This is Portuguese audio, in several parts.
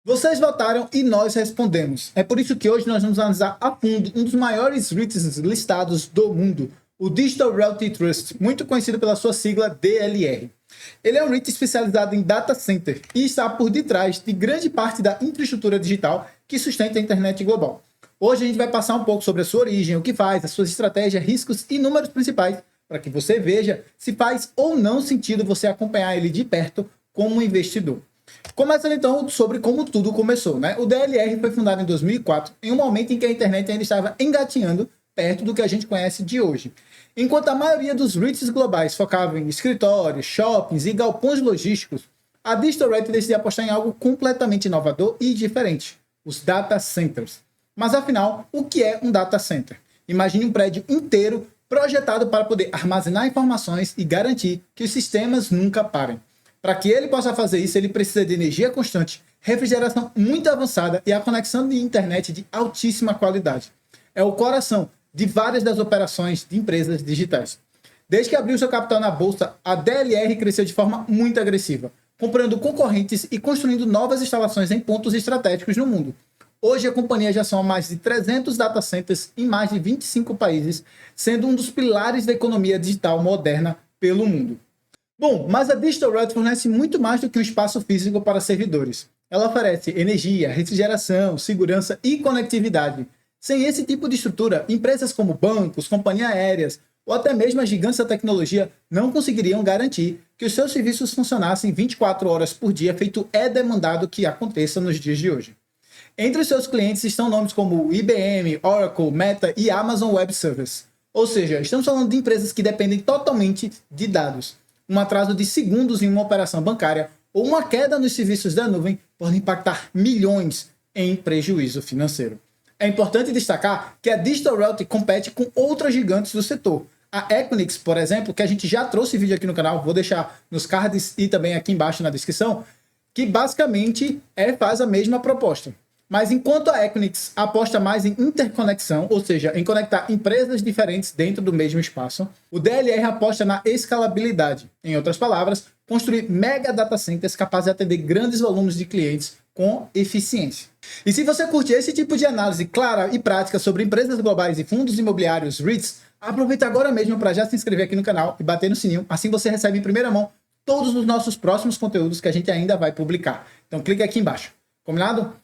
Vocês votaram e nós respondemos. É por isso que hoje nós vamos analisar a fundo um dos maiores REITs listados do mundo, o Digital Realty Trust, muito conhecido pela sua sigla DLR. Ele é um REIT especializado em data center e está por detrás de grande parte da infraestrutura digital que sustenta a internet global. Hoje a gente vai passar um pouco sobre a sua origem, o que faz, as suas estratégias, riscos e números principais, para que você veja se faz ou não sentido você acompanhar ele de perto como investidor. Começando então sobre como tudo começou, né? O DLR foi fundado em 2004, em um momento em que a internet ainda estava engatinhando perto do que a gente conhece de hoje. Enquanto a maioria dos REITs globais focava em escritórios, shoppings e galpões logísticos, a Digital Realty decidiu apostar em algo completamente inovador e diferente, os data centers. Mas afinal, o que é um data center? Imagine um prédio inteiro projetado para poder armazenar informações e garantir que os sistemas nunca parem. Para que ele possa fazer isso, ele precisa de energia constante, refrigeração muito avançada e a conexão de internet de altíssima qualidade. É o coração de várias das operações de empresas digitais. Desde que abriu seu capital na bolsa, a DLR cresceu de forma muito agressiva, comprando concorrentes e construindo novas instalações em pontos estratégicos no mundo. Hoje a companhia já soma mais de 300 data centers em mais de 25 países, sendo um dos pilares da economia digital moderna pelo mundo. Bom, mas a Digital Realty fornece muito mais do que um espaço físico para servidores. Ela oferece energia, refrigeração, segurança e conectividade. Sem esse tipo de estrutura, empresas como bancos, companhias aéreas ou até mesmo as gigantes da tecnologia não conseguiriam garantir que os seus serviços funcionassem 24 horas por dia, feito é demandado que aconteça nos dias de hoje. Entre os seus clientes estão nomes como IBM, Oracle, Meta e Amazon Web Services. Ou seja, estamos falando de empresas que dependem totalmente de dados. Um atraso de segundos em uma operação bancária ou uma queda nos serviços da nuvem pode impactar milhões em prejuízo financeiro. É importante destacar que a Digital Realty compete com outras gigantes do setor. A Equinix, por exemplo, que a gente já trouxe vídeo aqui no canal, vou deixar nos cards e também aqui embaixo na descrição, que basicamente faz a mesma proposta. Mas enquanto a Equinix aposta mais em interconexão, ou seja, em conectar empresas diferentes dentro do mesmo espaço, o DLR aposta na escalabilidade. Em outras palavras, construir mega data centers capazes de atender grandes volumes de clientes com eficiência. E se você curte esse tipo de análise clara e prática sobre empresas globais e fundos imobiliários REITs, aproveita agora mesmo para já se inscrever aqui no canal e bater no sininho, assim você recebe em primeira mão todos os nossos próximos conteúdos que a gente ainda vai publicar. Então clica aqui embaixo. Combinado?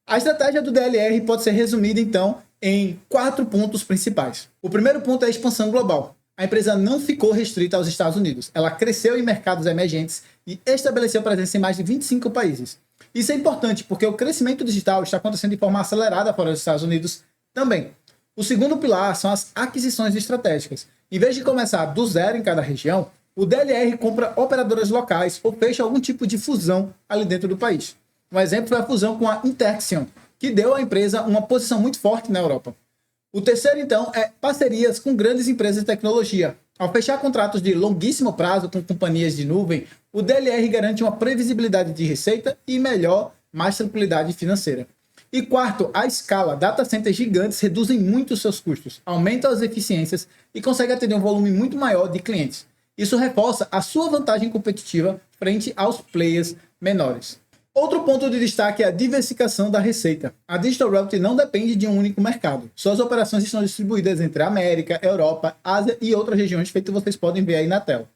A estratégia do DLR pode ser resumida, então, em 4 pontos principais. O primeiro ponto é a expansão global. A empresa não ficou restrita aos Estados Unidos. Ela cresceu em mercados emergentes e estabeleceu presença em mais de 25 países. Isso é importante porque o crescimento digital está acontecendo de forma acelerada fora dos Estados Unidos também. O segundo pilar são as aquisições estratégicas. Em vez de começar do zero em cada região, o DLR compra operadoras locais ou fecha algum tipo de fusão ali dentro do país. Um exemplo foi a fusão com a Interxion, que deu à empresa uma posição muito forte na Europa. O terceiro, então, é parcerias com grandes empresas de tecnologia. Ao fechar contratos de longuíssimo prazo com companhias de nuvem, o DLR garante uma previsibilidade de receita e mais tranquilidade financeira. E quarto, a escala. Data centers gigantes reduzem muito os seus custos, aumentam as eficiências e conseguem atender um volume muito maior de clientes. Isso reforça a sua vantagem competitiva frente aos players menores. Outro ponto de destaque é a diversificação da receita. A Digital Realty não depende de um único mercado. Suas operações estão distribuídas entre a América, Europa, Ásia e outras regiões, feito vocês podem ver aí na tela.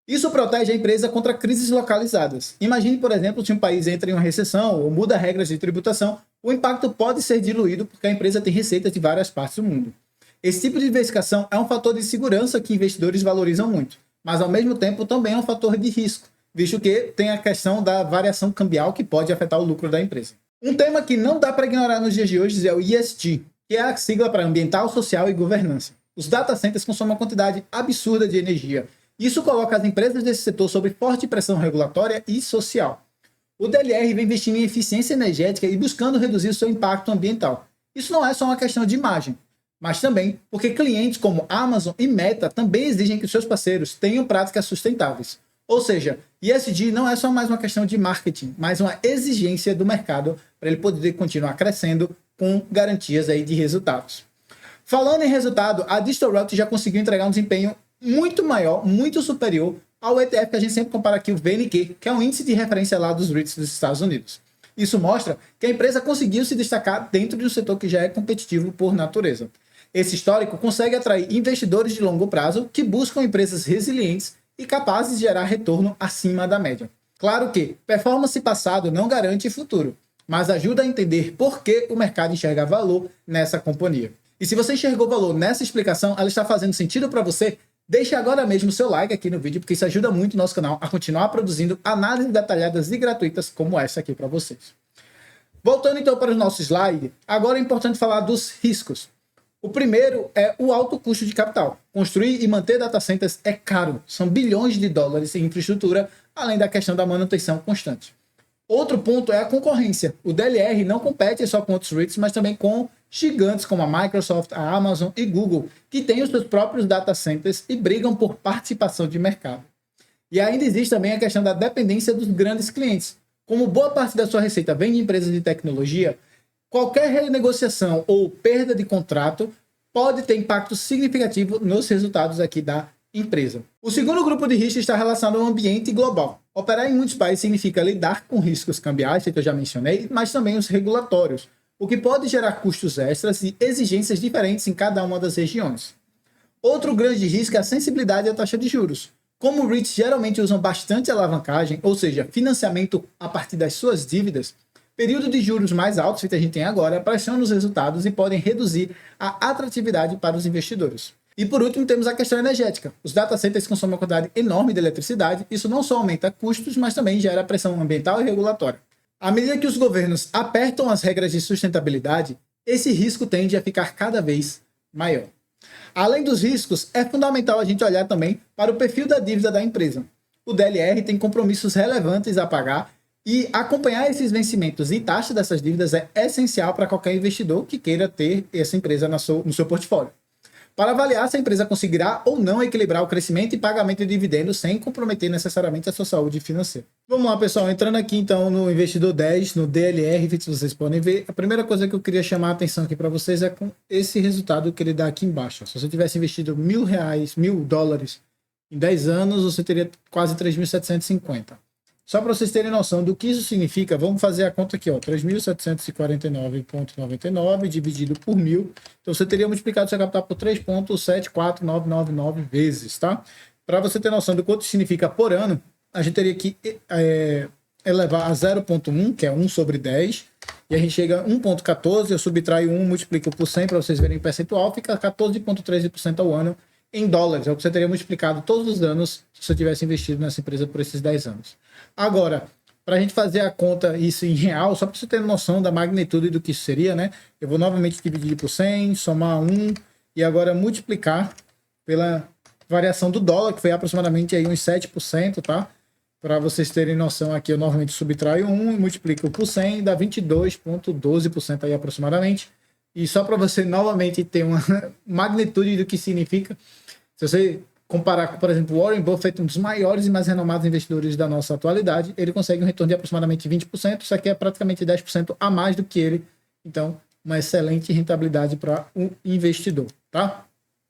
Isso protege a empresa contra crises localizadas. Imagine, por exemplo, se um país entra em uma recessão ou muda regras de tributação, o impacto pode ser diluído porque a empresa tem receitas de várias partes do mundo. Esse tipo de diversificação é um fator de segurança que investidores valorizam muito, mas ao mesmo tempo também é um fator de risco, visto que tem a questão da variação cambial que pode afetar o lucro da empresa. Um tema que não dá para ignorar nos dias de hoje é o ESG, que é a sigla para Ambiental, Social e Governança. Os data centers consomem uma quantidade absurda de energia. Isso coloca as empresas desse setor sob forte pressão regulatória e social. O DLR vem investindo em eficiência energética e buscando reduzir o seu impacto ambiental. Isso não é só uma questão de imagem, mas também porque clientes como Amazon e Meta também exigem que os seus parceiros tenham práticas sustentáveis. Ou seja, ESG não é só mais uma questão de marketing, mas uma exigência do mercado para ele poder continuar crescendo com garantias aí de resultados. Falando em resultado, a Digital Realty já conseguiu entregar um desempenho muito maior, muito superior ao ETF que a gente sempre compara aqui, o VNQ, que é um índice de referência lá dos REITs dos Estados Unidos. Isso mostra que a empresa conseguiu se destacar dentro de um setor que já é competitivo por natureza. Esse histórico consegue atrair investidores de longo prazo que buscam empresas resilientes e capazes de gerar retorno acima da média. Claro que performance passado não garante futuro, mas ajuda a entender por que o mercado enxerga valor nessa companhia. E se você enxergou valor nessa explicação, ela está fazendo sentido para você? Deixe agora mesmo o seu like aqui no vídeo, porque isso ajuda muito o nosso canal a continuar produzindo análises detalhadas e gratuitas como essa aqui para vocês. Voltando então para o nosso slide, agora é importante falar dos riscos. O primeiro é o alto custo de capital. Construir e manter data centers é caro, são bilhões de dólares em infraestrutura, além da questão da manutenção constante. Outro ponto é a concorrência. O DLR não compete só com outros REITs, mas também com gigantes como a Microsoft, a Amazon e Google, que têm os seus próprios data centers e brigam por participação de mercado. E ainda existe também a questão da dependência dos grandes clientes. Como boa parte da sua receita vem de empresas de tecnologia, qualquer renegociação ou perda de contrato pode ter impacto significativo nos resultados aqui da empresa. O segundo grupo de risco está relacionado ao ambiente global. Operar em muitos países significa lidar com riscos cambiais, que eu já mencionei, mas também os regulatórios, o que pode gerar custos extras e exigências diferentes em cada uma das regiões. Outro grande risco é a sensibilidade à taxa de juros. Como REITs geralmente usam bastante alavancagem, ou seja, financiamento a partir das suas dívidas, períodos de juros mais altos que a gente tem agora pressionam os resultados e podem reduzir a atratividade para os investidores. E por último, temos a questão energética. Os data centers consomem uma quantidade enorme de eletricidade, isso não só aumenta custos, mas também gera pressão ambiental e regulatória. À medida que os governos apertam as regras de sustentabilidade, esse risco tende a ficar cada vez maior. Além dos riscos, é fundamental a gente olhar também para o perfil da dívida da empresa. O DLR tem compromissos relevantes a pagar e acompanhar esses vencimentos e taxa dessas dívidas é essencial para qualquer investidor que queira ter essa empresa no seu portfólio. Para avaliar se a empresa conseguirá ou não equilibrar o crescimento e pagamento de dividendos sem comprometer necessariamente a sua saúde financeira. Vamos lá, pessoal, entrando aqui então no investidor 10, no DLR, se vocês podem ver, a primeira coisa que eu queria chamar a atenção aqui para vocês é com esse resultado que ele dá aqui embaixo. Se você tivesse investido $1.000 em 10 anos, você teria quase 3.750. Só para vocês terem noção do que isso significa, vamos fazer a conta aqui, ó, 3.749,99 dividido por 1.000. Então você teria multiplicado seu capital por 3,74999 vezes, tá? Para você ter noção do quanto significa por ano, a gente teria que elevar a 0,1, que é 1 sobre 10, e a gente chega a 1,14, eu subtraio 1, multiplico por 100 para vocês verem o percentual, fica 14,13% ao ano em dólares. É o que você teria multiplicado todos os anos se você tivesse investido nessa empresa por esses 10 anos. Agora, para a gente fazer a conta isso em real, só para você ter noção da magnitude do que isso seria, né? Eu vou novamente dividir por 100, somar 1 e agora multiplicar pela variação do dólar, que foi aproximadamente aí uns 7%, tá? Para vocês terem noção aqui, eu novamente subtraio 1 e multiplico por 100, dá 22,12% aí aproximadamente. E só para você novamente ter uma magnitude do que significa, se você comparar com, por exemplo, Warren Buffett, um dos maiores e mais renomados investidores da nossa atualidade, ele consegue um retorno de aproximadamente 20%, isso aqui é praticamente 10% a mais do que ele. Então, uma excelente rentabilidade para um investidor, tá?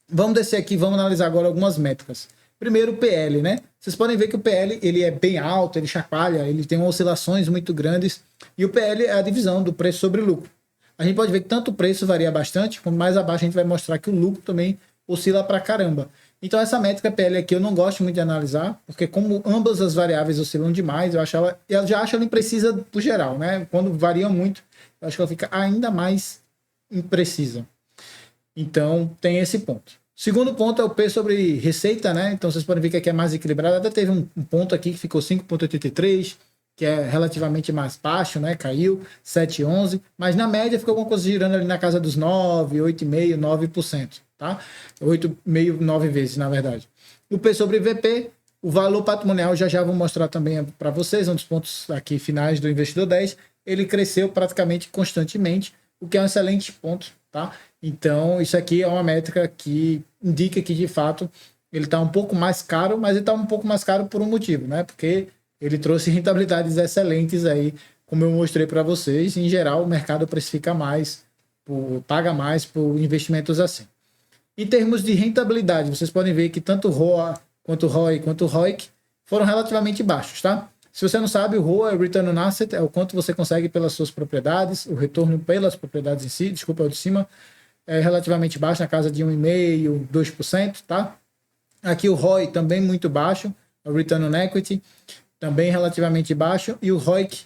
Vamos descer aqui, vamos analisar agora algumas métricas. Primeiro, o PL, né? Vocês podem ver que o PL ele é bem alto, ele chacoalha, ele tem oscilações muito grandes, e o PL é a divisão do preço sobre lucro. A gente pode ver que tanto o preço varia bastante, quanto mais abaixo a gente vai mostrar que o lucro também oscila pra caramba. Então essa métrica PL aqui eu não gosto muito de analisar, porque como ambas as variáveis oscilam demais, eu já acho ela imprecisa por geral, né? Quando variam muito, eu acho que ela fica ainda mais imprecisa. Então tem esse ponto. Segundo ponto é o P sobre receita, né? Então vocês podem ver que aqui é mais equilibrado. Até teve um ponto aqui que ficou 5,83, que é relativamente mais baixo, né? Caiu 7,11, mas na média ficou alguma coisa girando ali na casa dos 9, 8,5, 9%, tá? 8,5, 9 vezes, na verdade. O P sobre VP, o valor patrimonial, já vou mostrar também para vocês, um dos pontos aqui finais do investidor 10, ele cresceu praticamente constantemente, o que é um excelente ponto, tá? Então, isso aqui é uma métrica que indica que, de fato, ele está um pouco mais caro, mas ele está um pouco mais caro por um motivo, né? Porque ele trouxe rentabilidades excelentes aí, como eu mostrei para vocês. Em geral, o mercado precifica mais, paga mais por investimentos assim. Em termos de rentabilidade, vocês podem ver que tanto ROA, quanto ROI, quanto ROIC foram relativamente baixos, tá? Se você não sabe, o ROA é o Return on Asset, é o quanto você consegue pelas suas propriedades, o retorno pelas propriedades em si, desculpa, é o de cima, é relativamente baixo, na casa de 1,5%, 2%, tá? Aqui o ROI também muito baixo, o Return on Equity também relativamente baixo, e o ROIC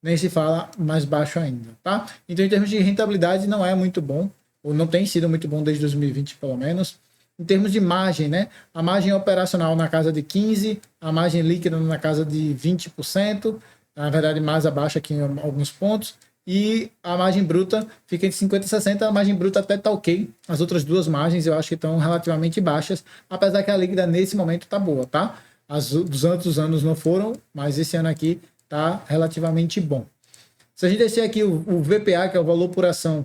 nem se fala, mais baixo ainda, tá? Então, em termos de rentabilidade, não é muito bom, ou não tem sido muito bom desde 2020, pelo menos. Em termos de margem, né? A margem operacional na casa de 15%, a margem líquida na casa de 20%, na verdade mais abaixo aqui em alguns pontos, e a margem bruta fica entre 50% e 60%, a margem bruta até tá ok. As outras duas margens eu acho que estão relativamente baixas, apesar que a líquida nesse momento tá boa, tá? Dos outros anos não foram, mas esse ano aqui tá relativamente bom. Se a gente descer aqui o VPA, que é o valor por ação,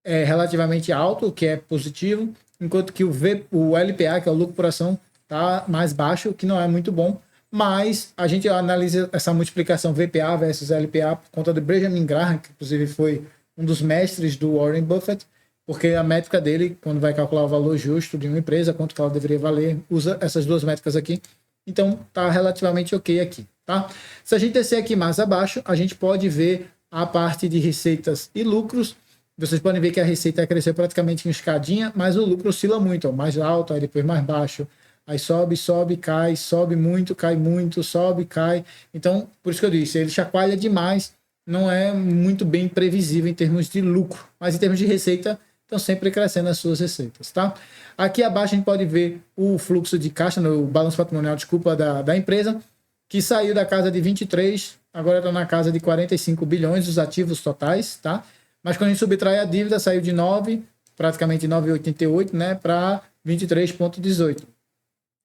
é relativamente alto, o que é positivo, enquanto que o LPA, que é o lucro por ação, tá mais baixo, o que não é muito bom. Mas a gente analisa essa multiplicação VPA versus LPA por conta do Benjamin Graham, que inclusive foi um dos mestres do Warren Buffett, porque a métrica dele, quando vai calcular o valor justo de uma empresa, quanto que ela deveria valer, usa essas duas métricas aqui. Então, tá relativamente ok aqui, tá? Se a gente descer aqui mais abaixo, a gente pode ver a parte de receitas e lucros. Vocês podem ver que a receita cresceu praticamente em escadinha, mas o lucro oscila muito, ó, mais alto, aí depois mais baixo. Aí sobe, sobe, cai, sobe muito, cai muito, sobe, cai. Então, por isso que eu disse, ele chacoalha demais, não é muito bem previsível em termos de lucro, mas em termos de receita, estão sempre crescendo as suas receitas, tá? Aqui abaixo a gente pode ver o fluxo de caixa, no balanço patrimonial, desculpa, da empresa, que saiu da casa de 23, agora está na casa de 45 bilhões dos ativos totais, tá? Mas quando a gente subtrai a dívida, saiu de 9, praticamente 9,88, né, para 23,18.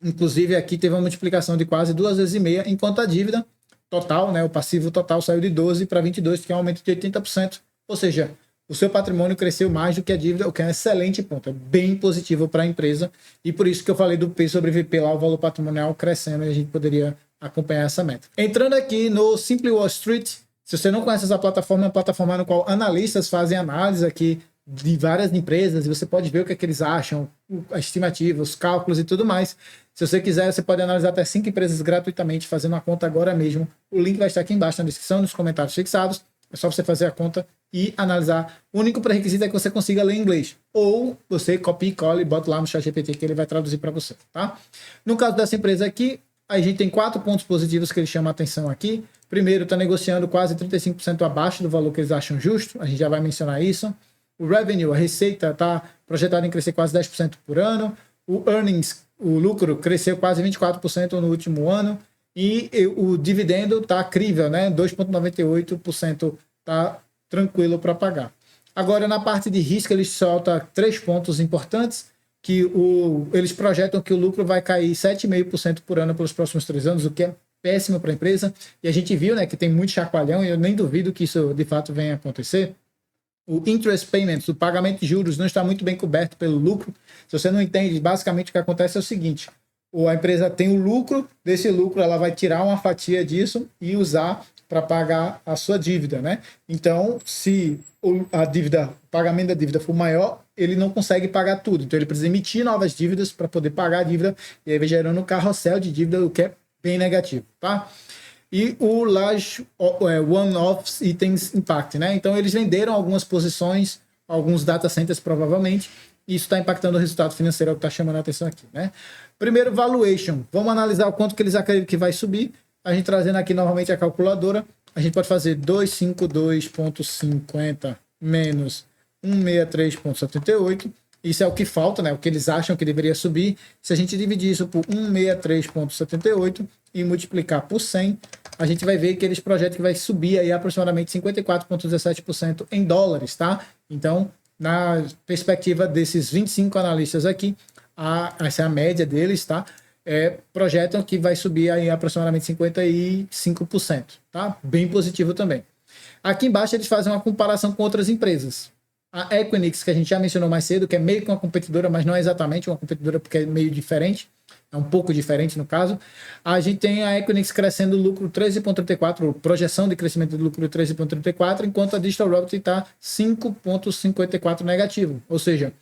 Inclusive, aqui teve uma multiplicação de quase 2,5 vezes, enquanto a dívida total, né, o passivo total, saiu de 12 para 22, que é um aumento de 80%. Ou seja, o seu patrimônio cresceu mais do que a dívida, o que é um excelente ponto. É bem positivo para a empresa. E por isso que eu falei do P sobre VP lá, o valor patrimonial crescendo, e a gente poderia acompanhar essa meta. Entrando aqui no Simple Wall Street, se você não conhece essa plataforma, é uma plataforma no qual analistas fazem análise aqui de várias empresas e você pode ver o que é que eles acham, a estimativa, os cálculos e tudo mais. Se você quiser, você pode analisar até 5 empresas gratuitamente, fazendo a conta agora mesmo. O link vai estar aqui embaixo na descrição, nos comentários fixados. É só você fazer a conta e analisar. O único pré-requisito é que você consiga ler inglês. Ou você copie e cole e bota lá no ChatGPT que ele vai traduzir para você, tá? No caso dessa empresa aqui, a gente tem 4 pontos positivos que ele chama a atenção aqui. Primeiro, está negociando quase 35% abaixo do valor que eles acham justo. A gente já vai mencionar isso. O revenue, a receita, está projetada em crescer quase 10% por ano. O earnings, o lucro, cresceu quase 24% no último ano. E o dividendo está crível, né? 2,98% está tranquilo para pagar. Agora, na parte de risco, eles soltam 3 pontos importantes, que eles projetam que o lucro vai cair 7,5% por ano pelos próximos 3 anos, o que é péssimo para a empresa. E a gente viu, né, que tem muito chacoalhão, e eu nem duvido que isso de fato venha a acontecer. O interest payments, o pagamento de juros, não está muito bem coberto pelo lucro. Se você não entende, basicamente o que acontece é o seguinte: a empresa tem o lucro, desse lucro ela vai tirar uma fatia disso e usar para pagar a sua dívida, né? Então, se o pagamento da dívida for maior, ele não consegue pagar tudo. Então, ele precisa emitir novas dívidas para poder pagar a dívida, e aí vai gerando um carrossel de dívida, o que é bem negativo, tá? E o large one-off items impact, né? Então, eles venderam algumas posições, alguns data centers provavelmente, e isso está impactando o resultado financeiro, é o que está chamando a atenção aqui, né? Primeiro, valuation. Vamos analisar o quanto que eles acreditam que vai subir. A gente trazendo aqui novamente a calculadora, a gente pode fazer 252,50 menos 163,78. Isso é o que falta, né? O que eles acham que deveria subir. Se a gente dividir isso por 163,78 e multiplicar por 100, a gente vai ver que eles projetam que vai subir aí aproximadamente 54,17% em dólares, tá? Então, na perspectiva desses 25 analistas aqui, essa é a média deles, tá? Projetam que vai subir aí aproximadamente 55%, tá? Bem positivo também. Aqui embaixo eles fazem uma comparação com outras empresas. A Equinix, que a gente já mencionou mais cedo, que é meio que uma competidora, mas não é exatamente uma competidora porque é meio diferente, é um pouco diferente no caso. A gente tem a Equinix crescendo lucro 13,34, projeção de crescimento do lucro 13,34, enquanto a Digital Realty está 5,54 negativo. Ou seja,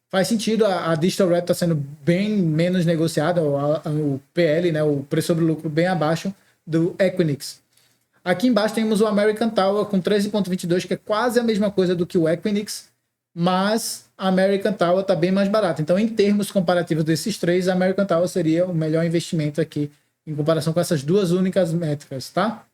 faz sentido, a Digital Realty está sendo bem menos negociada, o PL, né, o preço sobre lucro bem abaixo do Equinix. Aqui embaixo temos o American Tower com 13,22, que é quase a mesma coisa do que o Equinix, mas a American Tower está bem mais barata. Então, em termos comparativos desses três, a American Tower seria o melhor investimento aqui em comparação com essas duas únicas métricas, tá?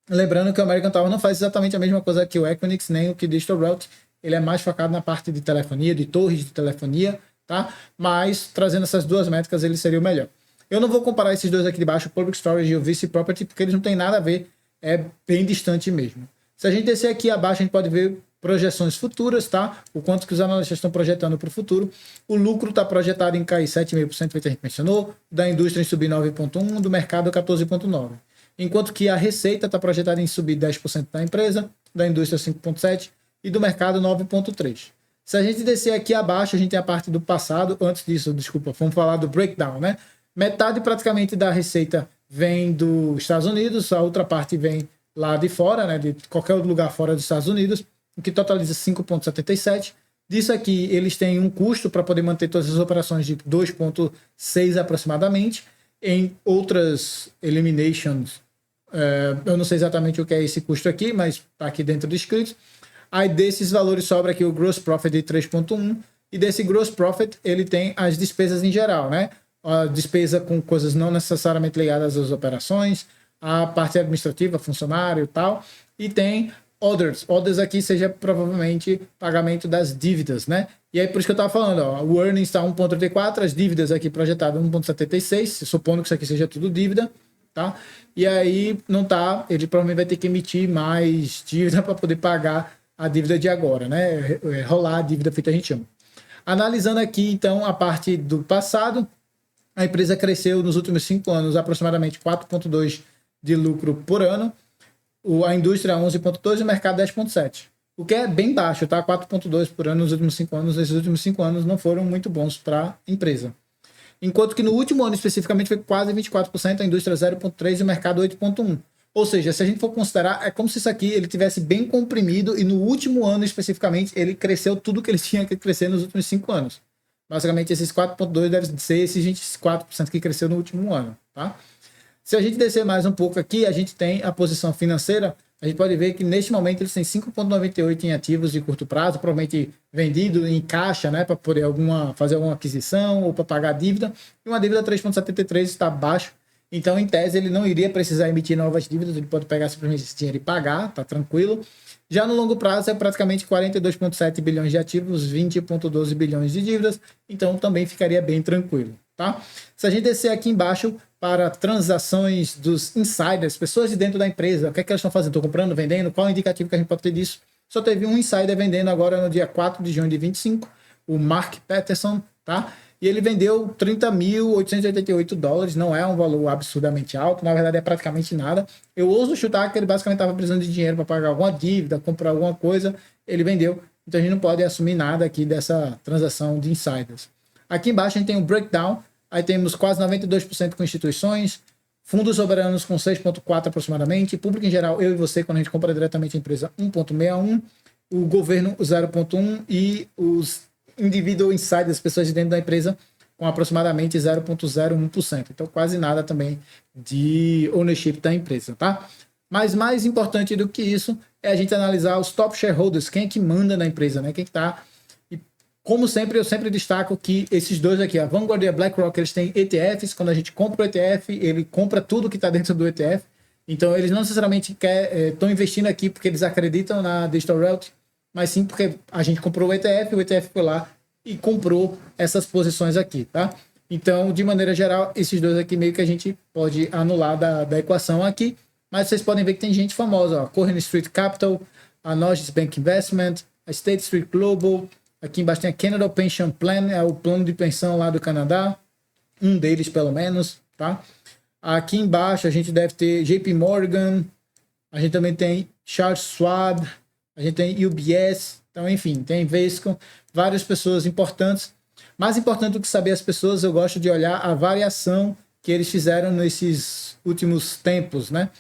Lembrando que o American Tower não faz exatamente a mesma coisa que o Equinix, nem o que o Digital Realty. Ele é mais focado na parte de telefonia, de torres de telefonia, tá? Mas, trazendo essas duas métricas, ele seria o melhor. Eu não vou comparar esses dois aqui de baixo, o Public Storage e o VC Property, porque eles não têm nada a ver, é bem distante mesmo. Se a gente descer aqui abaixo, a gente pode ver projeções futuras, tá? O quanto que os analistas estão projetando para o futuro. O lucro está projetado em cair 7,5%, que a gente mencionou, da indústria em subir 9,1%, do mercado 14,9%. Enquanto que a receita está projetada em subir 10% da empresa, da indústria 5,7% e do mercado 9,3%. Se a gente descer aqui abaixo, a gente tem a parte do passado. Antes disso, desculpa, vamos falar do breakdown, né? Metade praticamente da receita vem dos Estados Unidos, a outra parte vem lá de fora, né? De qualquer outro lugar fora dos Estados Unidos, o que totaliza 5,77%. Disso aqui, eles têm um custo para poder manter todas as operações de 2,6 aproximadamente. Em outras eliminations, eu não sei exatamente o que é esse custo aqui, mas está aqui dentro do escrito. Aí desses valores sobra aqui o gross profit de 3,1, e desse gross profit ele tem as despesas em geral, né? A despesa com coisas não necessariamente ligadas às operações, a parte administrativa, funcionário e tal, e tem others. Others aqui seja provavelmente pagamento das dívidas, né? E aí por isso que eu estava falando, ó, o earnings está 1,34, as dívidas aqui projetadas 1,76, supondo que isso aqui seja tudo dívida, tá? E aí não tá, ele provavelmente vai ter que emitir mais dívida para poder pagar a dívida de agora, né? Rolar a dívida feita, a gente chama. Analisando aqui, então, a parte do passado, a empresa cresceu nos últimos 5 anos aproximadamente 4,2% de lucro por ano, a indústria 11,2% e o mercado 10,7%. O que é bem baixo, tá? 4,2% por ano nos últimos 5 anos. Esses últimos 5 anos não foram muito bons para a empresa. Enquanto que no último ano especificamente foi quase 24%, a indústria 0,3% e o mercado 8,1%. Ou seja, se a gente for considerar, é como se isso aqui ele tivesse bem comprimido e no último ano especificamente ele cresceu tudo que ele tinha que crescer nos últimos 5 anos. Basicamente esses 4,2 devem ser esses 24% que cresceu no último ano, tá? Se a gente descer mais um pouco aqui, a gente tem a posição financeira. A gente pode ver que neste momento eles têm 5,98 em ativos de curto prazo, provavelmente vendido em caixa, né, para poder fazer alguma aquisição ou para pagar a dívida. E uma dívida 3,73 está abaixo. Então, em tese, ele não iria precisar emitir novas dívidas, ele pode pegar simplesmente esse dinheiro e pagar, tá tranquilo. Já no longo prazo é praticamente 42,7 bilhões de ativos, 20,12 bilhões de dívidas, então também ficaria bem tranquilo, tá? Se a gente descer aqui embaixo para transações dos insiders, pessoas de dentro da empresa, o que é que elas estão fazendo? Estão comprando, vendendo? Qual é o indicativo que a gente pode ter disso? Só teve um insider vendendo agora no dia 4 de junho de 25, o Mark Peterson, tá? E ele vendeu $30.888, não é um valor absurdamente alto, na verdade é praticamente nada. Eu ouso chutar que ele basicamente estava precisando de dinheiro para pagar alguma dívida, comprar alguma coisa, ele vendeu. Então a gente não pode assumir nada aqui dessa transação de insiders. Aqui embaixo a gente tem um breakdown, aí temos quase 92% com instituições, fundos soberanos com 6,4 aproximadamente, público em geral, eu e você, quando a gente compra diretamente a empresa, 1,61, o governo 0,1 e os individual insiders, pessoas de dentro da empresa, com aproximadamente 0,01%. Então, quase nada também de ownership da empresa, tá? Mas mais importante do que isso é a gente analisar os top shareholders, quem é que manda na empresa, né? Quem que tá... E, como sempre, eu sempre destaco que esses dois aqui, a Vanguard e a BlackRock, eles têm ETFs. Quando a gente compra o ETF, ele compra tudo que está dentro do ETF. Então, eles não necessariamente estão investindo aqui porque eles acreditam na Digital Realty, mas sim porque a gente comprou o ETF foi lá e comprou essas posições aqui, tá? Então, de maneira geral, esses dois aqui meio que a gente pode anular da equação aqui, mas vocês podem ver que tem gente famosa, ó, Cohen Street Capital, a Norges Bank Investment, a State Street Global, aqui embaixo tem a Canada Pension Plan, é o plano de pensão lá do Canadá, um deles pelo menos, tá? Aqui embaixo a gente deve ter JP Morgan, a gente também tem Charles Schwab, a gente tem UBS, então, enfim, tem Vesco, várias pessoas importantes. Mais importante do que saber as pessoas, eu gosto de olhar a variação que eles fizeram nesses últimos tempos, né?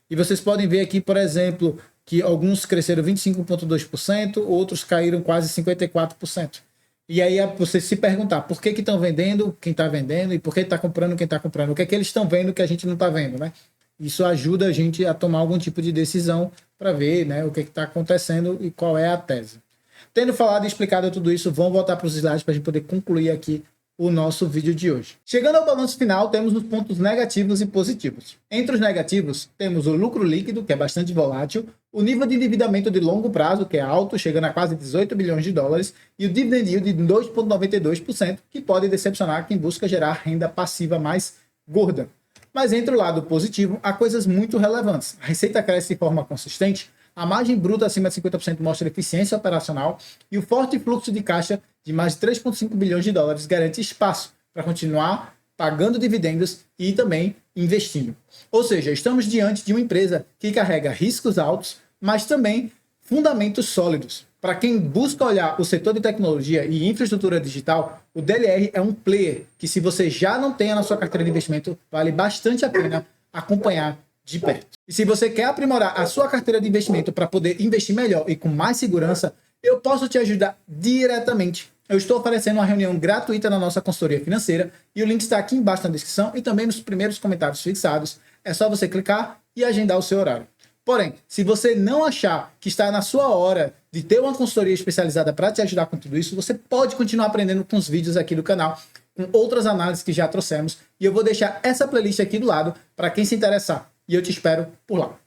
E vocês podem ver aqui, por exemplo, que alguns cresceram 25,2%, outros caíram quase 54%. E aí você se perguntar por que estão vendendo quem está vendendo e por que está comprando quem está comprando. O que é que eles estão vendo que a gente não está vendo, né? Isso ajuda a gente a tomar algum tipo de decisão para ver, né, o que está acontecendo e qual é a tese. Tendo falado e explicado tudo isso, vamos voltar para os slides para a gente poder concluir aqui o nosso vídeo de hoje. Chegando ao balanço final, temos os pontos negativos e positivos. Entre os negativos, temos o lucro líquido, que é bastante volátil, o nível de endividamento de longo prazo, que é alto, chegando a quase 18 bilhões de dólares, e o dividend yield de 2,92%, que pode decepcionar quem busca gerar renda passiva mais gorda. Mas entre o lado positivo, há coisas muito relevantes. A receita cresce de forma consistente, a margem bruta acima de 50% mostra eficiência operacional e o forte fluxo de caixa de mais de 3,5 bilhões de dólares garante espaço para continuar pagando dividendos e também investindo. Ou seja, estamos diante de uma empresa que carrega riscos altos, mas também fundamentos sólidos. Para quem busca olhar o setor de tecnologia e infraestrutura digital, o DLR é um player que, se você já não tem na sua carteira de investimento, vale bastante a pena acompanhar de perto. E se você quer aprimorar a sua carteira de investimento para poder investir melhor e com mais segurança, eu posso te ajudar diretamente. Eu estou oferecendo uma reunião gratuita na nossa consultoria financeira e o link está aqui embaixo na descrição e também nos primeiros comentários fixados. É só você clicar e agendar o seu horário. Porém, se você não achar que está na sua hora de ter uma consultoria especializada para te ajudar com tudo isso, você pode continuar aprendendo com os vídeos aqui do canal, com outras análises que já trouxemos, e eu vou deixar essa playlist aqui do lado para quem se interessar. E eu te espero por lá.